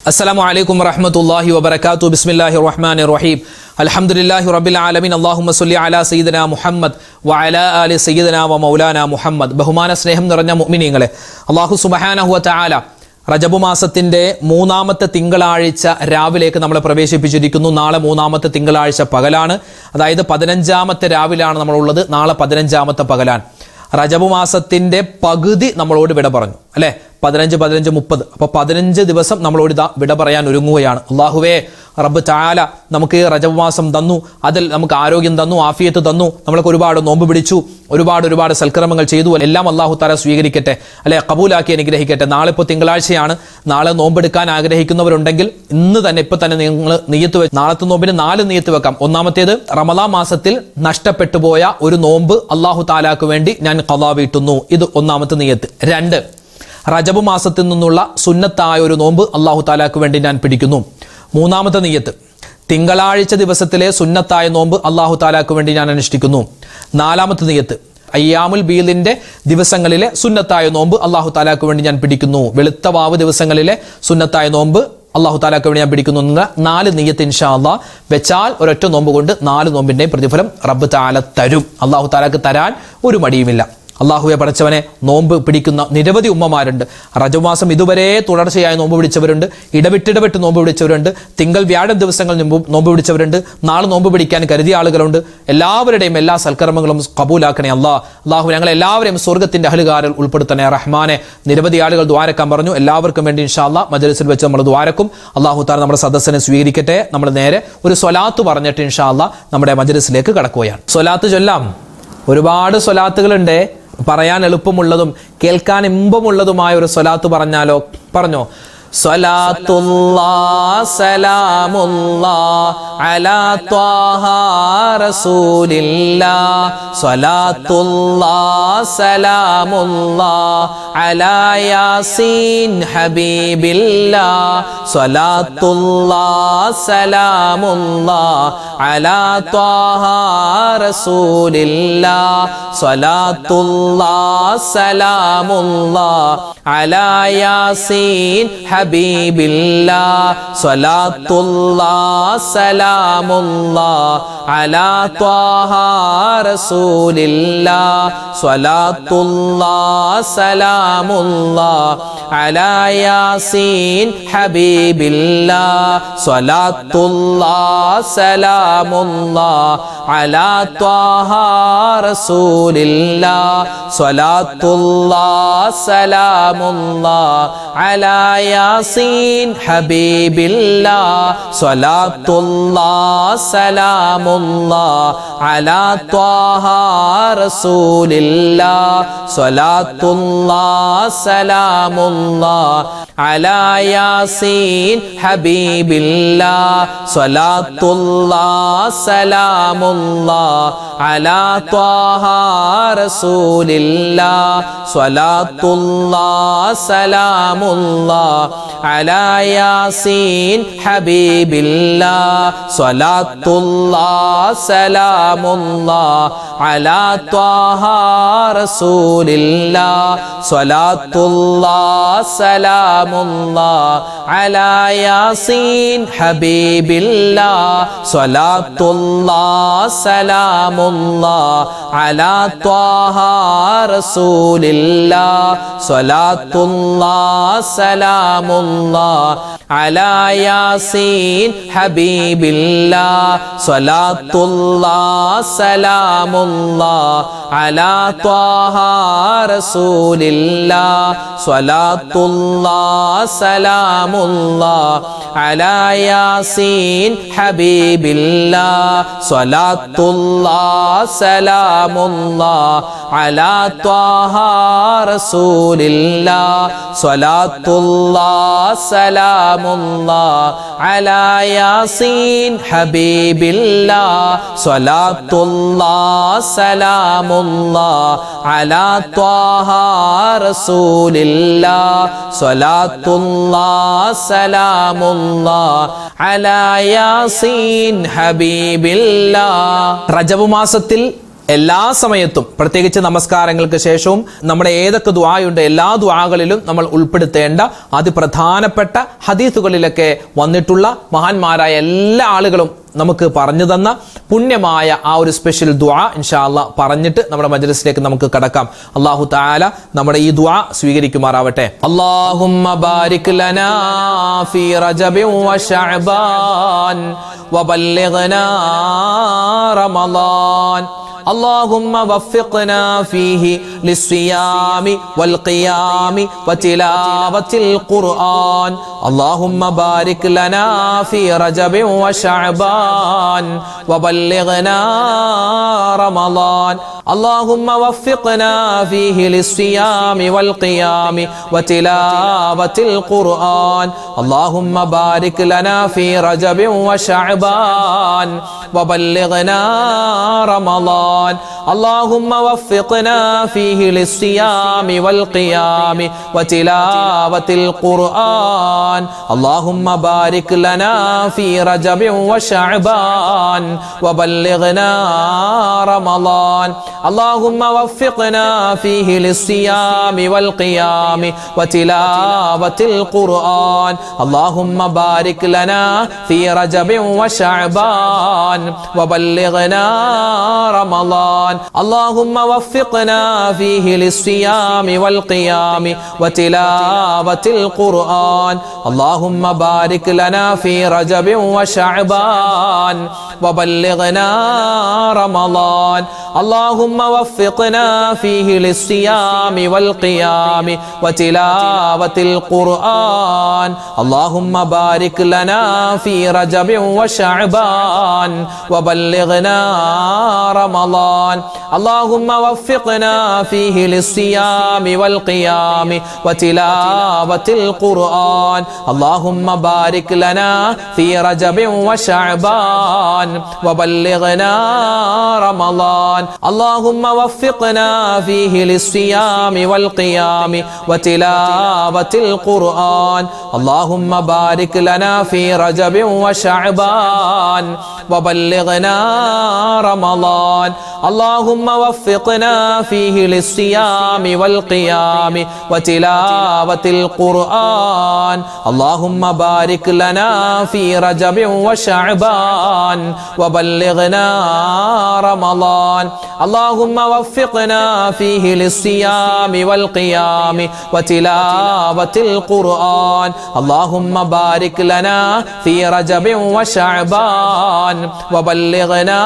അസ്സലാമു അലൈക്കും വറഹ്മത്തുള്ളാഹി വബറകാതുഹു. ബിസ്മില്ലാഹിർ റഹ്മാനിർ റഹീം. അൽഹംദുലില്ലാഹി റബ്ബിൽ ആലമീൻ. അല്ലാഹുമ്മ സ്വല്ലി അലാ സയ്യിദിനാ മുഹമ്മദ് വഅലാ ആലി സയ്യിദിനാ വമൗലാനാ മുഹമ്മദ്. ബഹുമാന സ്നേഹം നിറഞ്ഞ മുഅ്മിനീങ്ങളെ, അല്ലാഹു സുബ്ഹാനഹു വ തആല റജബ് മാസത്തിന്റെ മൂന്നാമത്തെ തിങ്കളാഴ്ച രാവിലേക്ക് നമ്മളെ പ്രവേശിപ്പിച്ചിരിക്കുന്നു. നാളെ മൂന്നാമത്തെ തിങ്കളാഴ്ച പകലാണ്, അതായത് 15ാമത്തെ രാവിലാണ് നമ്മളുള്ളത്. നാളെ 15ാമത്തെ പകലാണ്. റജബ് മാസത്തിന്റെ പകുതി നമ്മളോട് വിട പറഞ്ഞു, അല്ലെ? 15, 15, 30. അപ്പൊ 15 ദിവസം നമ്മളോട് ഇതാ വിട പറയാൻ ഒരുങ്ങുകയാണ്. അള്ളാഹുവേ, റബ്ബ് തആല നമുക്ക് റജബ് മാസം തന്നു, അതിൽ നമുക്ക് ആരോഗ്യം തന്നു, ആഫിയത്ത് തന്നു, നമ്മൾക്ക് ഒരുപാട് നോമ്പ് പിടിച്ചു, ഒരുപാട് സൽക്കർമ്മങ്ങൾ ചെയ്തു. എല്ലാം അള്ളാഹു തആല സ്വീകരിക്കട്ടെ, അല്ലെ? കബൂലാക്കി അനുഗ്രഹിക്കട്ടെ. നാളെ ഇപ്പോൾ തിങ്കളാഴ്ചയാണ്. നാളെ നോമ്പെടുക്കാൻ ആഗ്രഹിക്കുന്നവരുണ്ടെങ്കിൽ ഇന്ന് തന്നെ ഇപ്പൊ തന്നെ നിങ്ങൾ നിയ്യത്ത് വെച്ച് നാളത്തെ നോമ്പിന് 4 നിയ്യത്ത് വെക്കാം. ഒന്നാമത്തേത്, റമളാൻ മാസത്തിൽ നഷ്ടപ്പെട്ടു പോയ ഒരു നോമ്പ് അള്ളാഹു തആലാക്ക് വേണ്ടി ഞാൻ ഖളാ വീട്ടുന്നു. ഇത് ഒന്നാമത്തെ നിയ്യത്ത്. 2, റജബ് മാസത്തിൽ നിന്നുള്ള സുന്നത്തായ ഒരു നോമ്പ് അള്ളാഹു തആലാക്ക് വേണ്ടി ഞാൻ പിടിക്കുന്നു. മൂന്നാമത്തെ നിയ്യത്ത്, തിങ്കളാഴ്ച ദിവസത്തിലെ സുന്നത്തായ നോമ്പ് അള്ളാഹു തആലാക്ക് വേണ്ടി ഞാൻ അനുഷ്ഠിക്കുന്നു. 4ാമത്തെ നിയ്യത്ത്, അയ്യാമുൽ ബീദിന്റെ ദിവസങ്ങളിലെ സുന്നത്തായ നോമ്പ് അള്ളാഹു തആലാക്ക് വേണ്ടി ഞാൻ പിടിക്കുന്നു. വെളുത്ത വാവ് ദിവസങ്ങളിലെ സുന്നത്തായ നോമ്പ് അള്ളാഹു തആലാക്ക് വേണ്ടി ഞാൻ പിടിക്കുന്നു എന്ന 4 നിയ്യത്ത് ഇൻഷാ അല്ലാഹ് വെച്ചാൽ ഒരൊറ്റ നോമ്പ് കൊണ്ട് 4 നോമ്പിന്റെയും പ്രതിഫലം റബ്ബ് തആല തരും. അള്ളാഹു തആലാക്ക് തരാൻ ഒരു മടിയുമില്ല. അള്ളാഹുവെ പടച്ചവനെ, നോമ്പ് പിടിക്കുന്ന നിരവധി ഉമ്മമാരുണ്ട്. റജബ് മാസം ഇതുവരെ തുടർച്ചയായി നോമ്പ് പിടിച്ചവരുണ്ട്, ഇടവിട്ട് നോമ്പ് പിടിച്ചവരുണ്ട്, തിങ്കൾ വ്യാഴം ദിവസങ്ങൾ നോമ്പ് പിടിച്ചവരുണ്ട്, നാളെ നോമ്പ് പിടിക്കാൻ കരുതിയ ആളുകളുണ്ട്. എല്ലാവരുടെയും എല്ലാ സൽക്കർമ്മങ്ങളും കബൂലാക്കണേ അള്ളാഹു. ഞങ്ങൾ എല്ലാവരെയും സ്വർഗ്ഗത്തിന്റെ അഹ്ലുകാരിൽ ഉൾപ്പെടുത്തണേ റഹ്മാനെ. നിരവധി ആളുകൾ ദ്വാരക്കാൻ പറഞ്ഞു. എല്ലാവർക്കും വേണ്ടി ഇൻഷാ അല്ലാഹ് മജ്‌ലിസിൽ വെച്ച് നമ്മൾ ദ്വാരക്കും. അള്ളാഹു തആല നമ്മുടെ സദസ്സിനെ സ്വീകരിക്കട്ടെ. നമ്മൾ നേരെ ഒരു സ്വലാത്ത് പറഞ്ഞിട്ട് ഇൻഷാ അല്ലാഹ് നമ്മുടെ മജ്‌ലിസിലേക്ക് കടക്കുകയാണ്. സ്വലാത്ത് ചൊല്ലാം. ഒരുപാട് സ്വലാത്തുകളുണ്ട്. പറയാൻ എളുപ്പമുള്ളതും കേൾക്കാൻ ഇമ്പമുള്ളതുമായ ഒരു സ്വലാത്ത് പറഞ്ഞാലോ? പറഞ്ഞോ. സ്വലാത്തുല്ലാഹ് സലാമുല്ലാഹ് അലാ ത്വാഹ റസൂലില്ലാഹ്. സ്വലാത്തുല്ലാഹ് സലാമുല്ലാഹ് അലാ യാസീൻ ഹബീബില്ലാഹ്. സ്വലാത്തുല്ലാഹ് സലാമുല്ലാഹ് അലാ ത്വാഹ റസൂലില്ലാഹ്. സ്വലാത്തുല്ലാഹ് സലാമുല്ലാഹ് അലാ യാസീൻ ഹബീബില്ലാഹ്. സ്വലാത്തുല്ലാഹ് സലാമുല്ലാഹ് അലാ ത്വാഹ റസൂലില്ലാഹ്. സ്വലാത്തുല്ലാഹ് സലാമുല്ലാഹ് അലാ യാസീൻ ഹബീബില്ലാഹ്. സ്വലാത്തുല്ലാഹ് സലാമുല്ലാഹ് അലാ ത്വാഹ റസൂലില്ലാഹ്. സ്വലാത്തുല്ലാഹ് സലാമുല്ലാഹ് അലാ യാസീൻ ഹബീബില്ലാഹ്. സ്വലാത്തുല്ലാഹ് സലാമുല്ലാഹ് അലാ ത്വാഹ റസൂലില്ലാഹ്. സ്വലാത്തുല്ലാഹ് സലാമുല്ലാഹ് അലാ യാസീൻ ഹബീബില്ലാഹ്. സ്വലാത്തുല്ലാഹ് സലാമുല്ലാഹ് അലാ ത്വാഹ റസൂലില്ലാഹ്. സ്വലാത്തുല്ലാഹ് സലാമുല്ലാഹ് അലാ യാസീൻ ഹബീബില്ലാഹ്. സ്വലാത്തുല്ലാഹ് സലാമുല്ലാഹ് അലാ ത്വാഹ റസൂലില്ലാഹ്. സ്വലാത്തുല്ലാഹ് സലാമുല്ലാഹ് അലാ യാസീൻ ഹബീബില്ലാഹ്. സ്വലാത്തുല്ലാഹ് സലാമുല്ലാഹ് അലാ ത്വാഹ റസൂലില്ലാഹ്. സ്വലാത്തുല്ലാഹ് സലാമുല്ലാഹ് അലാ യാസീൻ ഹബീബില്ലാഹ്. സ്വലാത്തുല്ലാഹ് സലാമുല്ലാഹ് അലാ ത്വാഹ റസൂലില്ലാഹ്. സ്വലാത്തുല്ലാഹ് സലാമുല്ലാഹ് അലാ യാസീൻ ഹബീബില്ലാഹ്. സ്വലാത്തുല്ലാഹ് സലാമുല്ലാഹ് അലാ ത്വാഹ റസൂലില്ലാഹ്. സ്വലാത്തുല്ലാഹ് സലാമുല്ലാഹ് അലാ യാസീൻ ഹബീബില്ലാഹ്. സ്വലാത്തുല്ലാഹ് സലാമുല്ലാഹ് അലാ ത്വാഹ റസൂലില്ലാഹ്. സ്വലാത്തുല്ലാഹ് സലാമുല്ലാഹ് അലാ യാസീൻ ഹബീബില്ലാഹ്. റജബ് മാസത്തിൽ എല്ലാ സമയത്തും പ്രത്യേകിച്ച് നമസ്കാരങ്ങൾക്ക് ശേഷവും നമ്മുടെ ഏതൊക്കെ ദുആയുണ്ട് എല്ലാ ദുആകളിലും നമ്മൾ ഉൾപ്പെടുത്തേണ്ട അതിപ്രധാനപ്പെട്ട ഹദീസുകളിലൊക്കെ വന്നിട്ടുള്ള മഹാന്മാരായ എല്ലാ ആളുകളും നമുക്ക് പറഞ്ഞു തന്ന പുണ്യമായ ആ ഒരു സ്പെഷ്യൽ ദുആ ഇൻഷാ അല്ലാഹ് പറഞ്ഞിട്ട് നമ്മുടെ മജ്ലിസിലേക്ക് നമുക്ക് കടക്കാം. അല്ലാഹു തആല നമ്മുടെ ഈ ദുആ സ്വീകരിക്കുമാറാവട്ടെ. അല്ലാഹുമ്മ ബാരിക് ലനാ ഫീ റജബി വ ശഅബാൻ വബല്ലിഗ്നാ റമളാൻ. اللهم وفقنا فيه للصيام والقيام وتلاوة القرآن. اللهم بارك لنا في رجب وشعبان وبلغنا رمضان. اللهم وفقنا فيه للصيام والقيام وتلاوة القرآن. اللهم بارك لنا في رجب وشعبان وبلغنا رمضان. اللهم وفقنا فيه للصيام والقيام وتلاوة القرآن. اللهم بارك لنا في رجب وشعبان وبلغنا رمضان. اللهم وفقنا فيه للصيام والقيام وتلاوة القرآن. اللهم بارك لنا في رجب وشعبان وبلغنا رمضان. اللهم وفقنا فيه للصيام والقيام وتلاوة القرآن. اللهم بارك لنا في رجب وشعبان وبلغنا رمضان. اللهم وفقنا فيه للصيام والقيام وتلاوة القرآن. اللهم بارك لنا في رجب وشعبان وبلغنا رمضان. اللهم وفقنا فيه للصيام والقيام وتلاوة القرآن. اللهم بارك لنا في رجب وشعبان وبلغنا رمضان. اللهم وفقنا فيه للصيام والقيام وتلاوة القرآن. اللهم بارك لنا في رجب وشعبان وبلغنا رمضان. اللهم وفقنا فيه للصيام والقيام وتلاوة القرآن. اللهم بارك لنا في رجب وشعبان وبلغنا رمضان. اللهم وفقنا فيه للصيام والقيام وتلاوة القرآن. اللهم بارك لنا في رجب وشعبان وبلغنا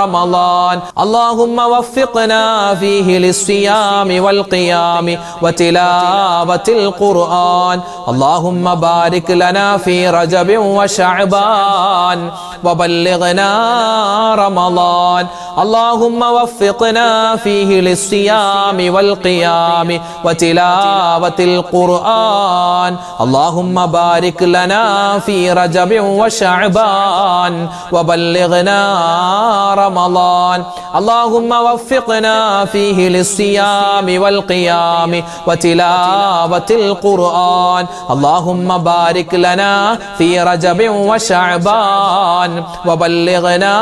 رمضان. اللهم وفقنا فيه للصيام والقيام وتلاوة القرآن. اللهم بارك لنا في رجب وشعبان وبلغنا رمضان. اللهم وفقنا فيه للصيام والقيام وتلاوة القرآن. اللهم بارك لنا في رجب وشعبان وبلغنا رمضان. اللهم وفقنا فيه للصيام والقيام وتلاوة القرآن. اللهم بارك لنا في رجب وشعبان وبلغنا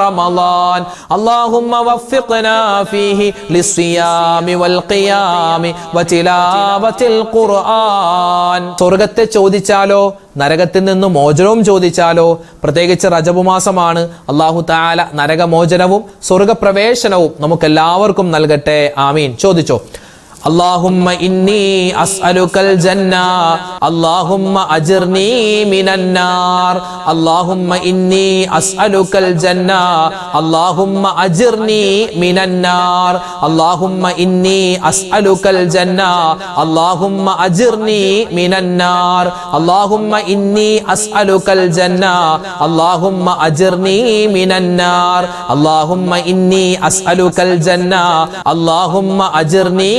رمضان. اللهم وفقنا فيه للصيام والقيام وتلاوة القرآن. സ്വർഗ്ഗത്തെ ചോദിച്ചാലോ നരകത്തിൽ നിന്ന് മോചനവും ചോദിച്ചാലോ, പ്രത്യേകിച്ച് റജബ് മാസമാണ്, അല്ലാഹു തആല നരകമോചനവും സ്വർഗ്ഗപ്രവേശനവും നമുക്കെല്ലാവർക്കും നൽകട്ടെ. ആമീൻ. ചോദിച്ചോ. اللهم إني أسألك الجنة اللهم أجرني من النار. اللهم إني أسألك الجنة اللهم أجرني من النار. اللهم إني أسألك الجنة اللهم أجرني من النار. اللهم إني أسألك الجنة اللهم أجرني من النار. اللهم إني أسألك الجنة اللهم أجرني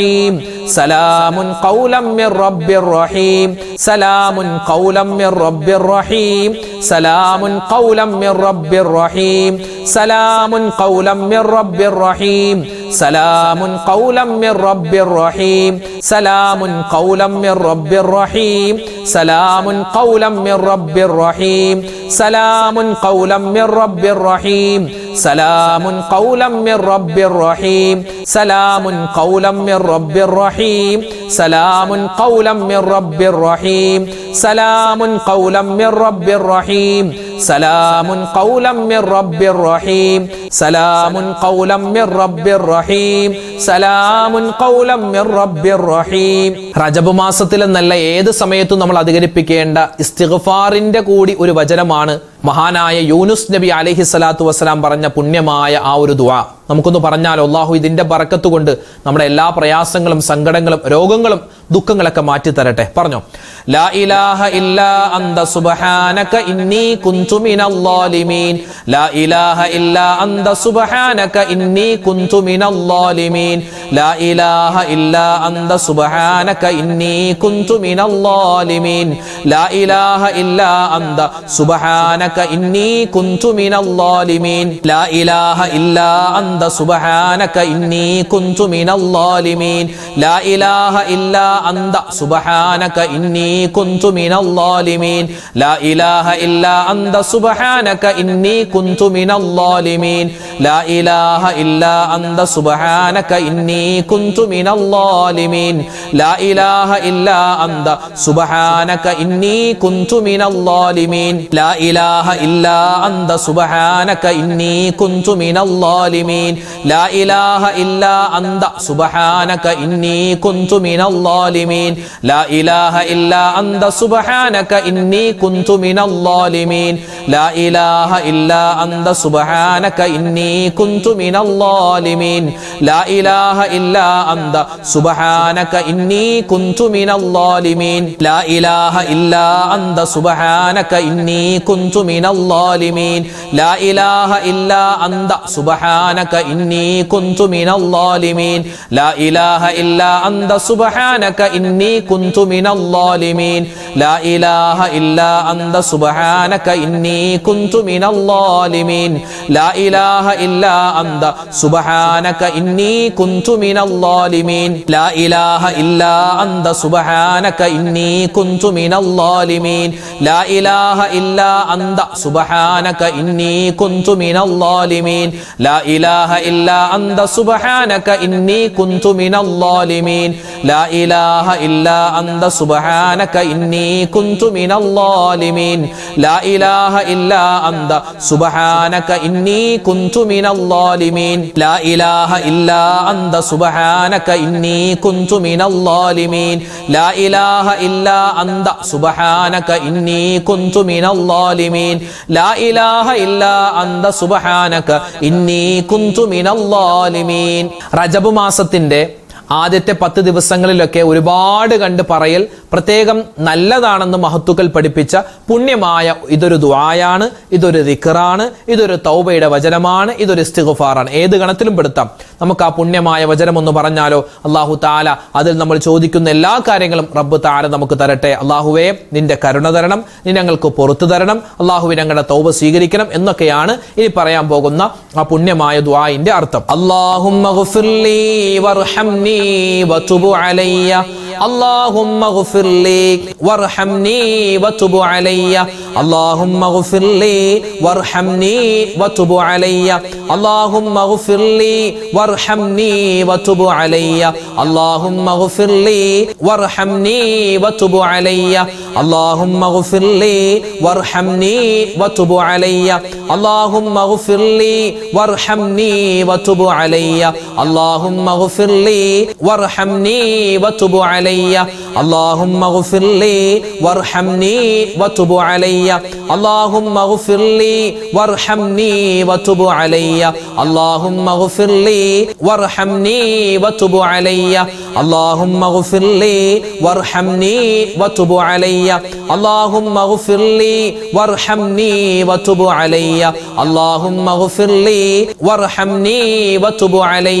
റഹീം സലാമുൻ ഖൗലം മിർ റബ്ബിർ റഹീം സലാമുൻ ഖൗലം മിർ റബ്ബിർ റഹീം സലാമുൻ ഖൗലം മിർ റബ്ബിർ റഹീം സലാമുൻ ഖൗലം മിർ റബ്ബിർ റഹീം സലാമുൻ ഖൗലം മിർ റബ്ബിർ റഹീം സലാമുൻ ഖൗലം മിർ റബ്ബിർ റഹീം സലാമുൻ ഖൗലം മിർ റബ്ബിർ റഹീം സലാമുൻ ഖൗലം മിർ റബ്ബിർ റഹീം സലാമുൻ ഖൗലം മിർ റബ്ബിർ റഹീം സലാമുൻ ഖൗലം മിർ റബ്ബിർ റഹീം സലാമുൻ ഖൗലം മിർ റബ്ബിർ റഹീം സലാമുൻ ഖൗലം മിർ റബ്ബിർ റഹീം സലാമുൻ ഖൗലം മിർ റബ്ബിർ റഹീം സലാമുൻ ഖൗലം മിർ റബ്ബിർ റഹീം സലാമുൻ ഖൗലം മിർ റബ്ബിർ റഹീം. റജബ് മാസത്തിൽ എന്നല്ല ഏത് സമയത്തും നമ്മൾ അധികരിപ്പിക്കേണ്ട ഇസ്തിഗ്ഫാറിന്റെ കൂടി ഒരു വചനമാണ് മഹാനായ യൂനുസ് നബി അലൈഹി സ്വലാത്തു വസ്സലാം പറഞ്ഞ പുണ്യമായ ആ ഒരു ദുആ. നമുക്കൊന്ന് പറഞ്ഞാലോ? അല്ലാഹു ഇതിന്റെ ബറക്കത്ത് കൊണ്ട് നമ്മുടെ എല്ലാ പ്രയാസങ്ങളും സങ്കടങ്ങളും രോഗങ്ങളും ദുഃഖങ്ങളൊക്കെ മാറ്റി തരട്ടെ. പറഞ്ഞോ, ലാ ഇലാഹ ഇല്ലാ അന്ത സുബ്ഹാനക ഇന്നി കുന്തു മിനൽ ളാലിമീൻ. ലാ ഇലാഹ ഇല്ലാ അന്ത സുബ്ഹാനക ഇന്നി കുന്തു മിനൽ ളാലിമീൻ. ലാ ഇലാഹ ഇല്ലാ അന്ത സുബ്ഹാനക ഇന്നി കുന്തു മിനൽ ളാലിമീൻ. ലാ ഇലാഹ ഇല്ലാ അന്ത സുബ്ഹാനക ഇന്നി കുന്തു മിനൽ ളാലിമീൻ. ലാ ഇലാഹ ഇല്ലാ അന്ത സുബ്ഹാനക ഇന്നി കുന്തു മിനൽ ളാലിമീൻ. ലാ ഇലാഹ ഇല്ലാ അന്ത സുബ്ഹാനക ഇന്നി കുന്തു മിനൽ ളാലിമീൻ. ലാ ഇലാഹ ഇല്ലാ അന്ത സുബ്ഹാനക ഇന്നി കുന്തു മിനൽ ളാലിമീൻ. ലാ ഇലാഹ ഇല്ലാ അന്ത സുബ്ഹാനക ഇന്നി കുന്തു മിനൽ ളാലിമീൻ. ലാ ഇലാഹ ഇല്ലാ അന്ത സുബ്ഹാനക ഇന്നി കുന്തു മിനൽ ളാലിമീൻ. ലാ ഇലാഹ ഇല്ലാ അന്ത സുബ്ഹാനക ഇന്നി കുന്തു മിനൽ ളാലിമീൻ. ലാ ഇലാഹ ഇല്ലാ അന്ത സുബ്ഹാനക ഇന്നി കുന്തു മിനൽ ളാലിമീൻ. ലാ ഇലാഹ ഇല്ലാ അന്ത സുബ്ഹാനക ഇന്നി കുന്തു മിനൽ ളാലിമീൻ. ലാ ഇലാഹ ഇല്ലാ അന്ത സുബ്ഹാനക ഇന്നി കുന്തു മിനൽ ളാലിമീൻ. ലാ ഇലാഹ ഇല്ലാ അന്ത സുബ്ഹാനക ഇന്നി കുന്തു മിനൽ ളാലിമീൻ. ലാ ഇലാഹ ഇല്ലാ അന്ത സുബ്ഹാനക ഇന്നി കുന്തു മിനൽ ളാലിമീൻ. ലാ ഇലാഹ ഇല്ലാ അന്ത സുബ്ഹാനക ഇന്നി കുന്തു മിനൽ ളാലിമീൻ. ലാ ഇലാഹ ഇല്ലാ അന്ത സുബ്ഹാനക ഇന്നി കുന്തു മിനൽ ളാലിമീൻ. ലാ ഇലാഹ ഇല്ലാ അന്ത സുബ്ഹാനക ഇന്നി കുന്തു മിനൽ ളാലിമീൻ. ലാ ഇലാഹ ഇല്ലാ അന്ത സുബ്ഹാനക ഇന്നി കുന്തു മിനൽ ളാലിമീൻ. ലാ ഇലാഹ ഇല്ലാ അന്ത സുബ്ഹാനക ഇന്നി കുന്തു മിനൽ ളാലിമീൻ. ലാ ഇലാഹ ഇല്ലാ അന്ത സുബ്ഹാനക ഇന്നി കുന്തു മിനൽ ളാലിമീൻ. ലാ ഇലാഹ ഇല്ലാ അന്ത സുബ്ഹാനക ഇന്നി കുന്തു മിനൽ ളാലിമീൻ. ലാ ഇലാഹ ഇല്ലാ അന്ത സുബ്ഹാനക ഇന്നി കുന്തു മിനൽ ളാലിമീൻ. ലാ ഇലാഹ ഇല്ലാ അന്ത സുബ്ഹാനക ഇന്നി കുന്തു മിനൽ ളാലിമീൻ. ലാ ഇലാഹ ഇല്ലാ അന്ത സുബ്ഹാനക ഇന്നി കുന്തു മിനൽ ളാലിമീൻ. ലാ ഇലാഹ ഇല്ലാ അന്ത സുബ്ഹാനക ഇന്നി കുന്തു മിനൽ ളാലിമീൻ. ലാ ഇലാഹ ഇല്ലാ അന്ത സുബ്ഹാനക ഇന്നി കുന്തു മിനൽ ളാലിമീൻ. റജബ് മാസത്തിന്റെ ആദ്യത്തെ 10 ദിവസങ്ങളിലൊക്കെ ഒരുപാട് കണ്ട് പറയൽ പ്രത്യേകം നല്ലതാണെന്ന് മഹത്തുക്കൾ പഠിപ്പിച്ച പുണ്യമായ ഇതൊരു ദുആയാണ്, ഇതൊരു ദിക്റാണ്, ഇതൊരു തൗബയുടെ വചനമാണ്, ഇതൊരു ഇസ്തിഗ്ഫാറാണ്. ഏത് ഗണത്തിലും പെടുത്താം. നമുക്ക് ആ പുണ്യമായ വചനം ഒന്ന് പറഞ്ഞാലോ? അല്ലാഹു തആല അതിൽ നമ്മൾ ചോദിക്കുന്ന എല്ലാ കാര്യങ്ങളും റബ്ബ് തആല നമുക്ക് തരട്ടെ. അല്ലാഹുവേ, നിന്റെ കരുണ തരണം, നീ ഞങ്ങൾക്ക് പുറത്തു തരണം, അല്ലാഹുവേ ഞങ്ങളുടെ തൗബ സ്വീകരിക്കണം എന്നൊക്കെയാണ് ഇനി പറയാൻ പോകുന്ന ആ പുണ്യമായ ദുആഇന്റെ അർത്ഥം. അല്ലാഹുമ്മ ഗ്ഫിർലി വർഹംനി വതുബ് അലയ്യ. اللهم اغفر لي وارحمني وتب علي. اللهم اغفر لي وارحمني وتب علي. اللهم اغفر لي وارحمني وتب علي. اللهم اغفر لي وارحمني وتب علي. اللهم اغفر لي وارحمني وتب علي. اللهم اغفر لي وارحمني وتب علي. اللهم اغفر لي وارحمني وتب علي. اللهم اغفر لي وارحمني وتب علي. اللهم اغفر لي وارحمني وتب علي. اللهم اغفر لي وارحمني وتب علي. اللهم اغفر لي وارحمني وتب علي. اللهم اغفر لي وارحمني وتب علي. اللهم اغفر لي وارحمني وتب علي.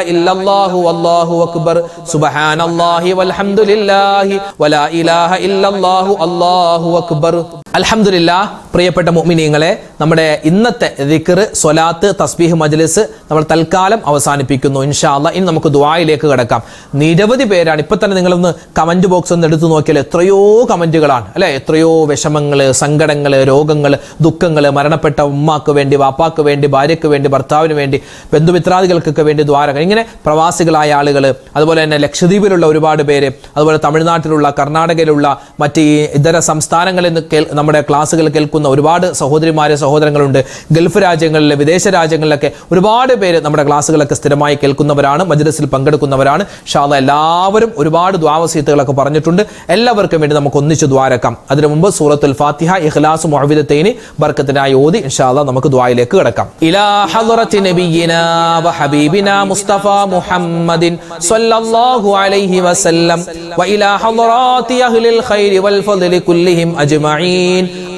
ഇല്ലല്ലാഹു വല്ലാഹു അക്ബർ സുബ്ഹാനല്ലാഹി വൽഹംദുലില്ലാഹി വലാ ഇലാഹ ഇല്ലല്ലാഹു അല്ലാഹു അക്ബർ. അൽഹംദുലില്ലാഹ്. പ്രിയപ്പെട്ട മുഅ്മിനീങ്ങളെ, നമ്മുടെ ഇന്നത്തെ ദിക്ർ, സ്വലാത്ത്, തസ്ബീഹ് മജ്ലിസ് നമ്മൾ തൽക്കാലം അവസാനിപ്പിക്കുന്നു. ഇൻഷാ അല്ലാഹ് ഇനി നമുക്ക് ദുആയിലേക്ക് കടക്കാം. നിരവധി പേരാണ്. ഇപ്പൊ തന്നെ നിങ്ങളൊന്ന് കമന്റ് ബോക്സ് ഒന്ന് എടുത്തു നോക്കിയാൽ എത്രയോ കമന്റുകളാണ് അല്ലെ. എത്രയോ വിഷമങ്ങള്, സങ്കടങ്ങള്, രോഗങ്ങള്, ദുഃഖങ്ങള്, മരണപ്പെട്ട ഉമ്മാക്ക് വേണ്ടി, വാപ്പാക്ക് വേണ്ടി, ഭാര്യയ്ക്ക് വേണ്ടി, ഭർത്താവിന് വേണ്ടി, ബന്ധുമിത്രാദികൾക്കൊക്കെ വേണ്ടി ദ്വാരകൾ, ഇങ്ങനെ പ്രവാസികളായ ആളുകൾ, അതുപോലെ തന്നെ ലക്ഷദ്വീപിലുള്ള ഒരുപാട് പേര്, അതുപോലെ തമിഴ്നാട്ടിലുള്ള, കർണാടകയിലുള്ള, മറ്റ് ഈ ഇതര സംസ്ഥാനങ്ങളിൽ നിന്ന് നമ്മുടെ ക്ലാസ്സുകൾ കേൾക്കുന്ന ഒരുപാട് സഹോദരിമാരെ, സഹോദരങ്ങളുണ്ട്. ഗൾഫ് രാജ്യങ്ങളിൽ, വിദേശ രാജ്യങ്ങളിലൊക്കെ ഒരുപാട് പേര് നമ്മുടെ ക്ലാസ്സുകളൊക്കെ സ്ഥിരമായി കേൾക്കുന്നവരാണ്, മജ്ലിസിൽ പങ്കെടുക്കുന്നവരാണ്. ഇൻഷാ അല്ലാഹ് എല്ലാവരും ഒരുപാട് ദുആ വസീയത്തുകളൊക്കെ പറഞ്ഞിട്ടുണ്ട്. എല്ലാവർക്കും വേണ്ടി നമുക്ക് ഒന്നിച്ച് ദ്വാരക്കാം. അതിനു മുമ്പ് സൂറത്തുൽ ഫാത്തിഹ, ഇഖ്ലാസ്, മുഅവ്വിദത്തൈനി ബർക്കത്തിനായി ഓതി ഇൻഷാ അല്ലാഹ് നമുക്ക് ദുആയിലേക്ക് കടക്കാം. ഇലാ ഹദ്റത്തി നബിയിനാ വ ഹബീബിനാ മുസ്തഫ മുഹമ്മദിൻ സ്വല്ലല്ലാഹു അലൈഹി വസല്ലം വ ഇലാ ഹദ്റാത്തി അഹ്ലിൽ ഖൈരി വൽ ഫദ്ലി കുല്ലിഹിം അജ്മഈൻ.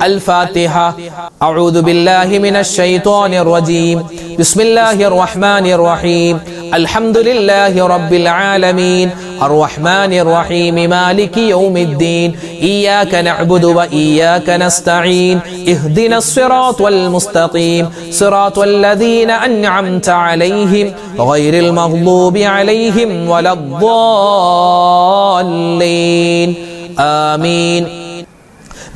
الفاتحة. أعوذ بالله من الشيطان الرجيم. بسم الله الرحمن الرحيم. الحمد لله رب العالمين الرحمن الرحيم مالك يوم الدين إياك نعبد وإياك نستعين اهدنا الصراط المستقيم صراط الذين أنعمت عليهم غير المغضوب عليهم ولا الضالين آمين.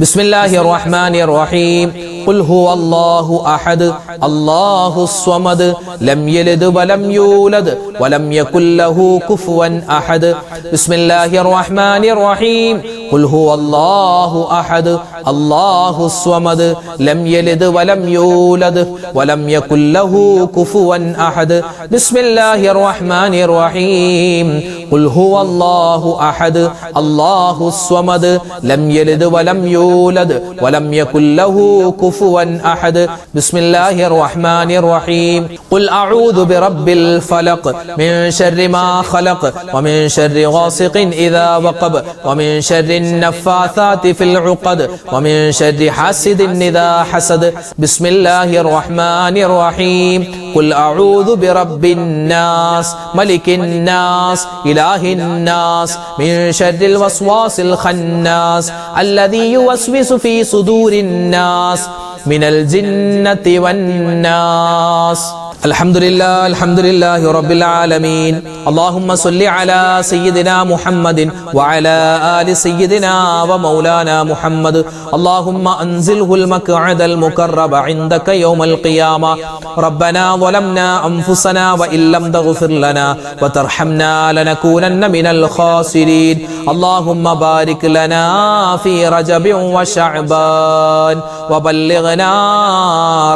بسم الله الرحمن الرحيم. قل هو الله أحد الله الصمد لم يلد ولم يولد ولم يكن له كفوا أحد. بسم الله الرحمن الرحيم. قل هو الله أحد الله الصمد لم يلد ولم يولد ولم يكن له كفوا أحد. بسم الله الرحمن الرحيم. قل هو الله أحد الله الصمد لم يلد ولم يولد ولم يكن له كفوا أحد. بسم الله الرحمن الرحيم. قل أعوذ برب الفلق من شر ما خلق ومن شر غاسق إذا وقب ومن شر النفاثات في العقد ومن شر حاسد إذا حسد. بسم الله الرحمن الرحيم. قل أعوذ برب الناس ملك الناس إله الناس من شر الوسواس الخناس الذي يوسوس في صدور الناس من الجنة والناس. الحمد لله رب العالمين. اللهم صل على سيدنا محمد وعلى آل سيدنا ومولانا محمد. اللهم أنزله المقعد المقرب عندك يوم القيامة. ربنا ظلمنا أنفسنا وإن لم تغفر لنا وترحمنا لنكونن من الخاسرين. اللهم بارك لنا في رجب وشعبان وبلغنا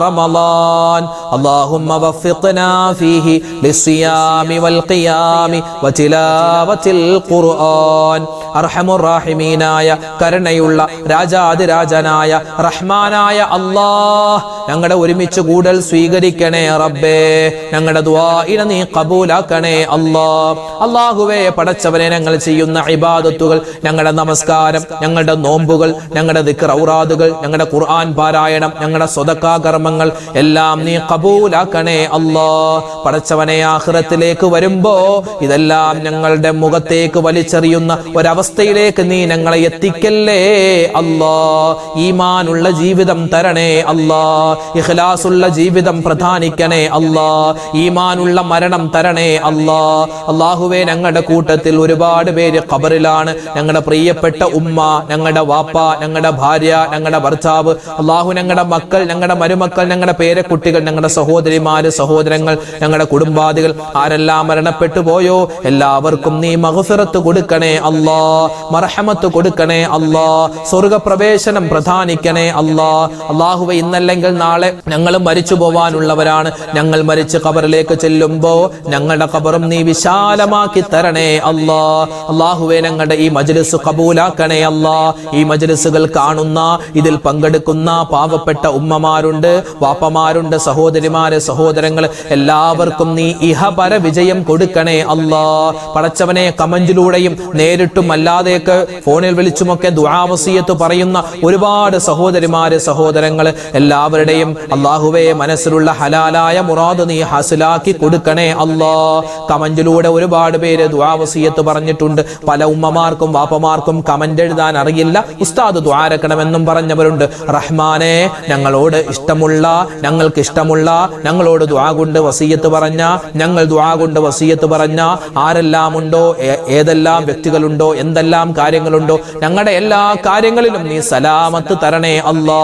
رمضان. اللهم وفقنا فيه للصيام والقيام وتلاوة القرآن. അർഹമുർ റഹീമീനായ കരുണയുള്ള രാജാതിരാജനായ റഹ്മാനായ അല്ലാഹ്, ഞങ്ങളുടെ ഒരുമിച്ച് കൂടൽ സ്വീകരിക്കണേ റബ്ബേ. ഞങ്ങളുടെ ദുആഇനെ നീ ഖബൂലാക്കണേ അല്ലാഹ്. അല്ലാഹുവേ, പടച്ചവനെ, ഞങ്ങൾ ചെയ്യുന്ന ഇബാദത്തുകൾ, ഞങ്ങളുടെ നമസ്കാരം, ഞങ്ങളുടെ നോമ്പുകൾ, ഞങ്ങളുടെ ദിക്ർ ഔറാദുകൾ, ഞങ്ങളുടെ ഖുർആൻ പാരായണം, ഞങ്ങളുടെ സ്വതക്കാ കർമ്മങ്ങൾ എല്ലാം നീ ഖബൂലാക്കണേ അല്ലാഹ്. പടച്ചവനെ, ആഖിറത്തിലേക്ക് വരുമ്പോ ഇതെല്ലാം ഞങ്ങളുടെ മുഖത്തേക്ക് വലിച്ചെറിയുന്ന ഒരവസ്ഥയിലേക്ക് നീ ഞങ്ങളെ എത്തിക്കല്ലേ അല്ലാഹ്. ഈമാനുള്ള ജീവിതം തരണേ അല്ലാഹ്. ഇഖ്ലാസുള്ള ജീവിതം പ്രധാനിക്കണേ അല്ലാഹ്. ഈമാനുള്ള മരണം തരണേ അല്ലാഹ്. അല്ലാഹുവേ, ഞങ്ങളുടെ കൂട്ടത്തിൽ ഒരുപാട് പേര് ഖബറിലാണ്. ഞങ്ങളുടെ പ്രിയപ്പെട്ട ഉമ്മ, ഞങ്ങളുടെ വാപ്പ, ഞങ്ങളുടെ ഭാര്യ, ഞങ്ങളുടെ ഭർത്താവ്, അല്ലാഹു, ഞങ്ങളുടെ മക്കൾ, ഞങ്ങളുടെ മരുമക്കൾ, ഞങ്ങളുടെ പേരക്കുട്ടികൾ, ഞങ്ങളുടെ സഹോദരിമാര്, സഹോദരങ്ങൾ, ഞങ്ങളുടെ കുടുംബാദികൾ ആരെല്ലാം മരണപ്പെട്ടു പോയോ എല്ലാവർക്കും നീ മഗ്ഫിറത്ത് കൊടുക്കണേ അല്ലാഹ്. മർഹമത്ത് കൊടുക്കണേ അല്ലാഹ്. സ്വർഗപ്രവേശനം പ്രധാനിക്കണേ അല്ലാഹ്. അല്ലാഹുവേ, ഇന്നല്ലെങ്കിൽ നാളെ ഞങ്ങൾ മരിച്ചു പോവാനുള്ളവരാണ്. ഞങ്ങൾ മരിച്ച് ഖബറിലേക്ക് ചെല്ലുമ്പോ ഞങ്ങളുടെ ഖബറും നീ വിശാലമാക്കി തരണേ അല്ലാഹ്. അല്ലാഹുവേ, ഞങ്ങളുടെ ഈ മജ്ലിസ് ഖബൂലാക്കണേ അല്ലാഹ്. ഈ മജ്ലിസുകൾ കാണുന്ന, ഇതിൽ പങ്കെടുക്കുന്ന പാവപ്പെട്ട ഉമ്മമാരുണ്ട്, വാപ്പമാരുണ്ട്, സഹോദരിമാരെ, സഹോദരങ്ങൾ എല്ലാവർക്കും നീ ഇഹപര വിജയം കൊടുക്കണേ അല്ലാഹ്. പടച്ചവനെ, കമന്റിലൂടെയും നേരിട്ടും അല്ലാതെയൊക്കെ ഫോണിൽ വിളിച്ചുമൊക്കെ ദുആ വസിയത്ത് പറയുന്ന ഒരുപാട് സഹോദരിമാരെ, സഹോദരങ്ങൾ എല്ലാവരുടെയും എല്ലാവരെയും അല്ലാഹുവേ മനസ്സിലുള്ള ഹലാലായ മുറാദ് നീ ഹാസിലാക്കി കൊടുക്കണേ അല്ലാ. കമന്റിലൂടെ ഒരുപാട് പേര് ദുആ വസിയത്ത് പറഞ്ഞിട്ടുണ്ട്. പല ഉമ്മമാർക്കും വാപ്പമാർക്കും കമന്റ് എഴുതാൻ അറിയില്ല, ഉസ്താദ് ദുആ രക്കണമെന്നും പറഞ്ഞവരുണ്ട്. റഹ്മാനെ, ഞങ്ങളോട് ഇഷ്ടമുള്ള, ഞങ്ങൾക്ക് ഇഷ്ടമുള്ള, ഞങ്ങളോട് ദുആ കൊണ്ട് വസിയത്ത് പറഞ്ഞ, ഞങ്ങൾ ദുആ കൊണ്ട് വസിയത്ത് പറഞ്ഞ ആരെല്ലാം ഉണ്ടോ, ഏതെല്ലാം വ്യക്തികളുണ്ടോ, എന്തെല്ലാം കാര്യങ്ങളുണ്ടോ, ഞങ്ങളുടെ എല്ലാ കാര്യങ്ങളിലും നീ സലാമത്ത് തരണേ അല്ലാ,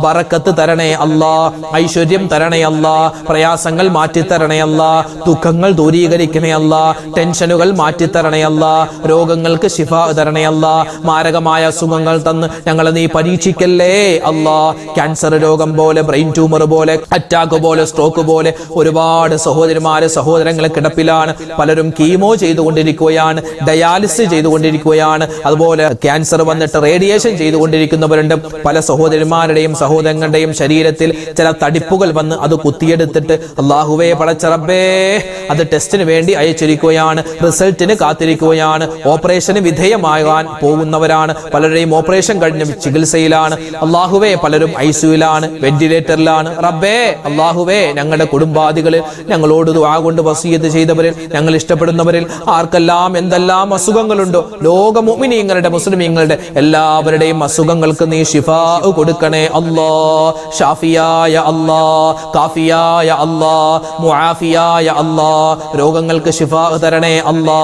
ബറക്കത്ത് തരണേ അല്ലാ, ഐശ്വര്യം തരണേ അല്ലാ, പ്രയാസങ്ങൾ മാറ്റിത്തരണേ അല്ലാ, ദുഃഖങ്ങൾ ദൂരീകരിക്കണേ അല്ലാ, ടെൻഷനുകൾ മാറ്റിത്തരണേ അല്ലാ, രോഗങ്ങൾക്ക് ശിഫാ തരണേ അല്ലാ, മാരകമായ അസുഖങ്ങൾ തന്ന് ഞങ്ങളെ നീ പരീക്ഷിക്കല്ലേ അല്ലാ. ക്യാൻസർ രോഗം പോലെ, ബ്രെയിൻ ട്യൂമർ പോലെ, അറ്റാക്ക് പോലെ, സ്ട്രോക്ക് പോലെ ഒരുപാട് സഹോദരങ്ങളെ കിടപ്പിലാണ്. പലരും കീമോ ചെയ്തുകൊണ്ടിരിക്കുകയാണ്, ഡയാലിസിസ് ചെയ്തുകൊണ്ടിരിക്കുകയാണ്, അതുപോലെ ക്യാൻസർ വന്നിട്ട് റേഡിയേഷൻ ചെയ്തുകൊണ്ടിരിക്കുന്നവരുണ്ട്. പല സഹോദരന്മാരുടെയും സഹോദരങ്ങളുടെയും ശരീരത്തിൽ ചില തടിപ്പുകൾ വന്ന് അത് കുത്തിയെടുത്തിട്ട് അല്ലാഹുവേ പടച്ച റബ്ബേ അത് ടെസ്റ്റിന് വേണ്ടി അയച്ചിരിക്കുകയാണ്, റിസൾട്ടിന് കാത്തിരിക്കുകയാണ്, ഓപ്പറേഷന് വിധേയമാകാൻ പോകുന്നവരാണ്. പലരുടെയും ഓപ്പറേഷൻ കഴിഞ്ഞ ചികിത്സയിലാണ്. അല്ലാഹുവേ പലരും ഐസിയുലാണ്, വെന്റിലേറ്ററിലാണ്. റബ്ബേ അല്ലാഹുവേ ഞങ്ങളുടെ കുടുംബാദികളിൽ ഞങ്ങളോട് ദുആ കൊണ്ട് വസിയത്ത് ചെയ്തവരിൽ, ഞങ്ങൾ ഇഷ്ടപ്പെടുന്നവരിൽ ആർക്കെല്ലാം എന്തെല്ലാം അസുഖങ്ങളുണ്ടോ, ലോക മുഅ്മിനീങ്ങളുടെ മുസ്ലിമീങ്ങളുടെ എല്ലാവരുടെയും അസുഖങ്ങൾക്ക് നീ ശിഫാ കൊടുക്കണേ അല്ലാ. ഷാഫിയായ അല്ലാ, കാഫിയായ അല്ലാ, മുആഫിയായ അല്ലാ, രോഗങ്ങൾക്ക് ശിഫാ തരണേ അല്ലാ,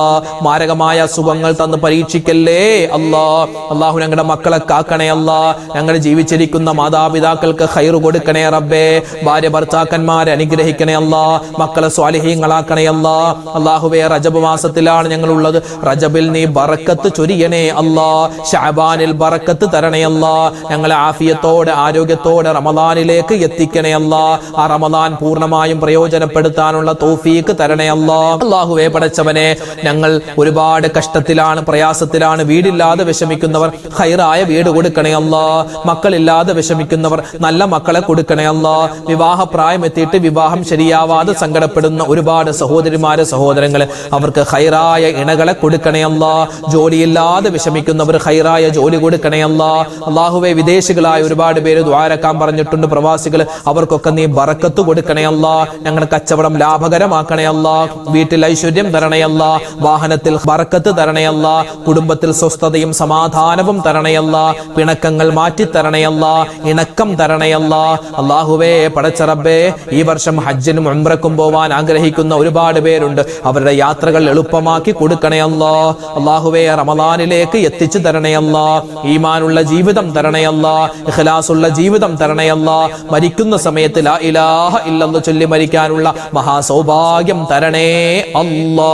മാരകമായ അസുഖങ്ങൾ തന്ന് പരീക്ഷിക്കല്ലേ അല്ലാ. അല്ലാഹു ഞങ്ങളുടെ മക്കളെ കാക്കണേ അല്ലാ, ഞങ്ങൾ ജീവിച്ചിരിക്കുന്ന മാതാപിതാക്കൾക്ക് ഖൈർ കൊടുക്കണേ റബ്ബേ, ഭാര്യ ഭർത്താക്കന്മാരെ അനുഗ്രഹിക്കണേ അല്ലാ, മക്കളെ സ്വാലിഹീങ്ങളാക്കണേ അല്ലാ. അല്ലാഹുവേ റജബ് മാസത്തിലാണ് ഞങ്ങൾ ഉള്ളത്, റജബിൽ നീ ബറക്കത്ത് ചൊരിയണേ അല്ലാ, ശഅബാനിൽ ബറക്കത്ത് തരണേ അല്ലാ, ഞങ്ങളെ ആഫിയത്തോടെ ആരോഗ്യത്തോടെ റമദാനിലേക്ക് എത്തിക്കണേ അല്ലാ, ആ റമദാൻ പൂർണ്ണമായും പ്രയോജനപ്പെടുത്താനുള്ള തൗഫീഖ് തരണേ അല്ലാ. അല്ലാഹുവേ പടച്ചവനെ, ഞങ്ങൾ ഒരുപാട് കഷ്ടത്തിലാണ്, പ്രയാസത്തിലാണ്, വീടില്ലാതെ വിഷമിക്കുന്നവർ ഖൈറായ വീട് കൊടുക്കണേ അല്ലാ, മക്കളില്ലാതെ വിഷമിക്കുന്നവർ നല്ല മക്കളെ കൊടുക്കണേ അല്ലാ, വിവാഹ പ്രായം എത്തിയിട്ട് വിവാഹം ശരിയാവാതെ സങ്കടപ്പെടുന്ന ഒരുപാട് സഹോദരങ്ങളെ അവർക്ക് ഖൈറായ ഇണകളെ കൊടുക്കണേ അല്ലാ, ജോലിയില്ലാതെ വിഷമിക്കുന്നവർ ഖൈറായ ജോലി കൊടുക്കണേ അല്ലാ. അല്ലാഹുവേ വിദേശികളായ ഒരുപാട് പേര് ദ്വാരക്കാൻ പറഞ്ഞിട്ടുണ്ട്, പ്രവാസികൾ, അവർക്കൊക്കെ നീ ബറക്കത്ത് കൊടുക്കണേ അല്ലാ, ഞങ്ങളുടെ കച്ചവടം ലാഭകരമാക്കണേ അല്ലാ, വീട്ടിൽ ഐശ്വര്യം തരണേ അല്ലാ, വാഹനത്തിൽ ബറക്കത്ത് തരണേ അല്ലാ, കുടുംബത്തിൽ സ്വസ്ഥതയും സമാധാനവും തരണേ അല്ലാ, പിണക്കങ്ങൾ മാറ്റി തരണേ അല്ലാ, ഇണക്കം തരണേ അല്ലാ. അല്ലാഹുവേ പടച്ച റബ്ബേ, ഈ വർഷം ഹജ്ജിനും ഉംറക്കും പോവാൻ ആഗ്രഹിക്കുന്ന ഒരുപാട് പേരുണ്ട്, അവരുടെ യാത്രകൾ എളുപ്പമാക്കി കൊടുക്കണേ അല്ലാ. അല്ലാഹുവേ റമദാനിലേക്ക് എത്തിച്ചു തരണേ അല്ലാ, ഈമാനുള്ള ജീവിതം തരണേ അല്ലാ, ഇഖ്ലാസുള്ള ജീവിതം തരണേ അല്ലാ, മരിക്കുന്ന സമയത്ത് ലാ ഇലാഹ ഇല്ലല്ലാഹ് ചൊല്ലി മരിക്കാനുള്ള മഹാസൗഭാഗ്യം തരണേ അല്ലാ.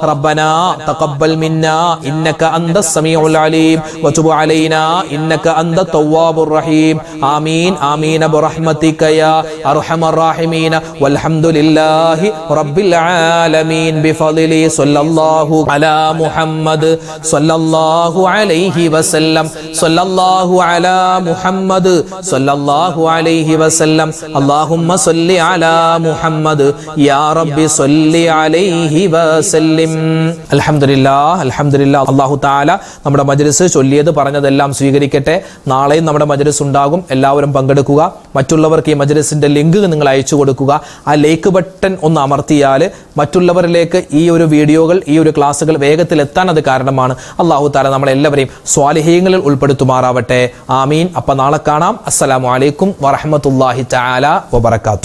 റബ്ബനാ തഖബ്ബൽ മിന്നാ ഇന്നക അന്തസ് സമീഉൽ അലീം വതുബ് അലൈനാ ഇന്നക അന്തത് തവ്വാബുർ റഹീം. ആമീൻ ആമീൻ ബിറഹ്മതിക യാ അർഹമർ റഹീമീൻ വൽഹംദുലില്ലാഹി റബ്ബിൽ ആലമീൻ ബിഫളിലി സ്വല്ലല്ലാഹു അലാ മുഹമ്മദ് സ്വല്ലല്ലാഹു അലൈഹി വസല്ലം സ്വല്ലല്ലാഹു അലാ മുഹമ്മദ് സ്വല്ലല്ലാഹു അലൈഹി വസല്ലം. അല്ലാഹുമ്മ സ്വല്ലി അലാ മുഹമ്മദ് യാ റബ്ബി സ്വല്ലി അലൈഹി വസല്ലം. അൽഹംദുലില്ലാഹ് അൽഹംദുലില്ലാഹ്. അല്ലാഹു തആല നമ്മുടെ മജ്ലിസ് ചൊല്ലിയത് പറഞ്ഞതെല്ലാം സ്വീകരിക്കട്ടെ. നാളെയും നമ്മുടെ മജ്ലിസ് ഉണ്ടാകും, എല്ലാവരും പങ്കെടുക്കുക. മറ്റുള്ളവർക്ക് ഈ മജ്ലിസിന്റെ ലിങ്ക് നിങ്ങൾ അയച്ചു കൊടുക്കുക. ആ ലൈക്ക് ബട്ടൺ ഒന്ന് അമർത്തിയാൽ മറ്റുള്ളവരിലേക്ക് ഈ ഒരു വീഡിയോകൾ, ഈ ഒരു ക്ലാസ്സുകൾ വേഗത്തിൽ എത്താൻ അത് കാരണമാണ്. അല്ലാഹു തആല നമ്മളെല്ലാവരെയും സ്വാലിഹീങ്ങളിൽ ഉൾപ്പെടുത്തുമാറാവട്ടെ. ആമീൻ. അപ്പം നാളെ കാണാം. അസ്സലാമു അലൈക്കും വറഹ്മത്തുള്ളാഹി തആല വബറകാതുഹു.